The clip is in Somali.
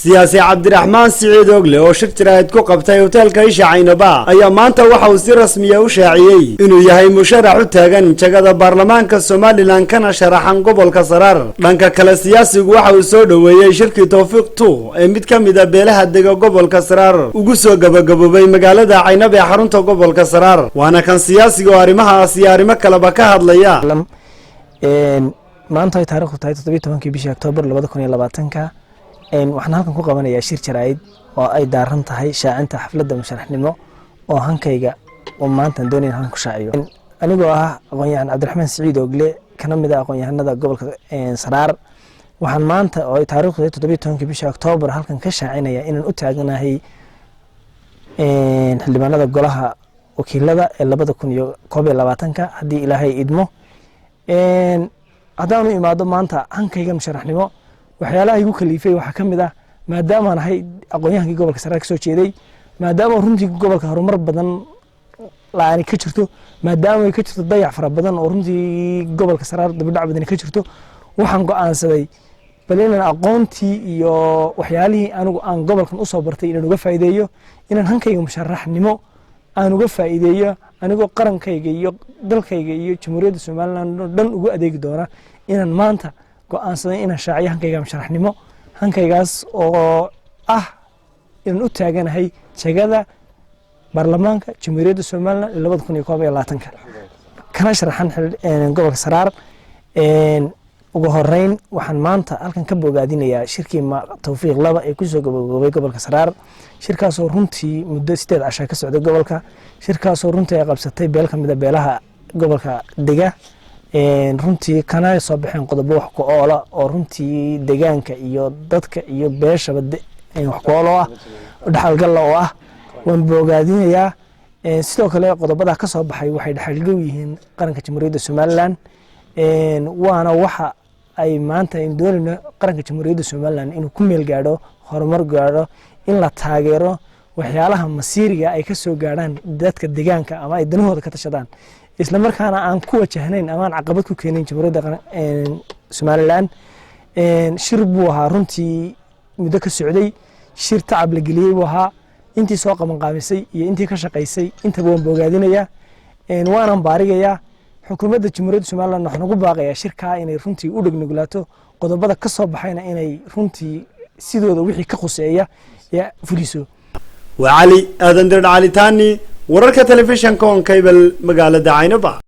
siyaasi Cabdiraxmaan Siciid Ogle oo shir jiraayad ku qabtay hotelka Isha Caynaba ayaa maanta waxa uu si rasmi ah u shaaciyay inuu yahay musharax u taagan jagada baarlamaanka Soomaaliland kana sharaxan gobolka Saraar. Dhanka kale siyaasigu waxa uu soo dhaweeyay shirkii Tawfiiq 2 ee mid ka mid ah beelaha dega gobolka Saraar ugu soo gabagabobay magaalada Caynaba ee xarunta gobolka Saraar. Waana kan siyaasigu arrimahaas iyo arrimo kale ka hadlaya. maanta ay taariikhdu tahay 17 bishii Oktoobar 2020 waxaan halkan ku qabanayaa shir jaraa'id oo ay daaran tahay shaacinta xafladda musharaxnimo oo hankayga oo maanta doonayaan halkan ku shaaciyo anigoo ah aqoon-yahan Cabdiraxmaan Siciid Ogle kana mid ah aqoon-yahanada gobolka Saraar waxaan maanta oo ay taariikhdu 17 bishii Oktoobar halkan ka shaacinayaa inaan u taaganahay xildhibaanada golaha wakiilada ee 2021 haddii Ilaahay idmo haddaan u imaado maanta hankayga musharaxnimo waxyaalaha igu kaliifay waxa kamid ah maadaama aan ahay aqoon-yahankii gobolka Saraar ka soo jeeday maadaama runtii gobolka horumar badan laani ka jirto maadaama ay ka jirto dayac fara badan oo runtii gobolka Saraar dibadhac badan ka jirto waxaan go'aansaday bal inaan aqoontii iyo waxyaalihii anigu aan gobolkan u soo bartay inaan uga faa'iideeyo inaan hankayga musharaxnimo aan uga faa'iideeyo anigoo qarankayga iyo dalkayga iyo jamhuuriyadda Soomaaliland dhan ugu adeegi doona inaan maanta go'aansaday inaan shaaciyo hankayga musharaxnimo hankaygaas oo ah inaan u taaganahay jagada baarlamaanka jamhuuriyadda Soomaaliland 2021 kana sharaxan gobolka Saraar ugu horeyn waxaan maanta halkan ka bogaadinayaa shirkii Tawfiiq 2 ee ku soo gabagabay gobolka Saraar shirkaas oo runtii muddo 8 casho ka socday gobolka shirkaas oo runtii ay qabsatay beel ka mid ah beelaha gobolka dega runtii kana soo baxeen qodobo wax ku oola oo runtii deegaanka iyo dadka iyo beeshaba wax ku oola ah dhaxalgal oo ah waan bogaadinayaa sidoo kale qodobada ka soo baxay waxay dhaxalgal yihiin qaranka jamhuuriyadda Soomaaliland waana waxa ay maanta in doonayno qaranka jamhuuriyadda Soomaaliland inuu ku meel gaadho horumar gaadho in la taageero waxyaalaha masiiriga ay ka soo gaaraan dadka deegaanka ama ay danahooda ka tashadaan isla markaana aan ku wajahnayn ama aan caqabad ku keenin jamhuuriyadda Soomaaliland shir buu ahaa runtii muddo ka socday shir tacab la geliyay buu ahaa intii soo qaban qaabisay iyo intii ka shaqaysay inta waan bogaadinayaa waanan baarigayaa xukuumadda jamhuuriyadda Soomaaliland waxaan ugu baaqayaa shirka inay runtii u dhagnugulaato qodobada ka soo baxayna inay runtii sidooda wixii ka khuseeya ee fuliso وعلي آدم درد علي تاني ورك تلفزيون كون كيبل مقالة Caynaba.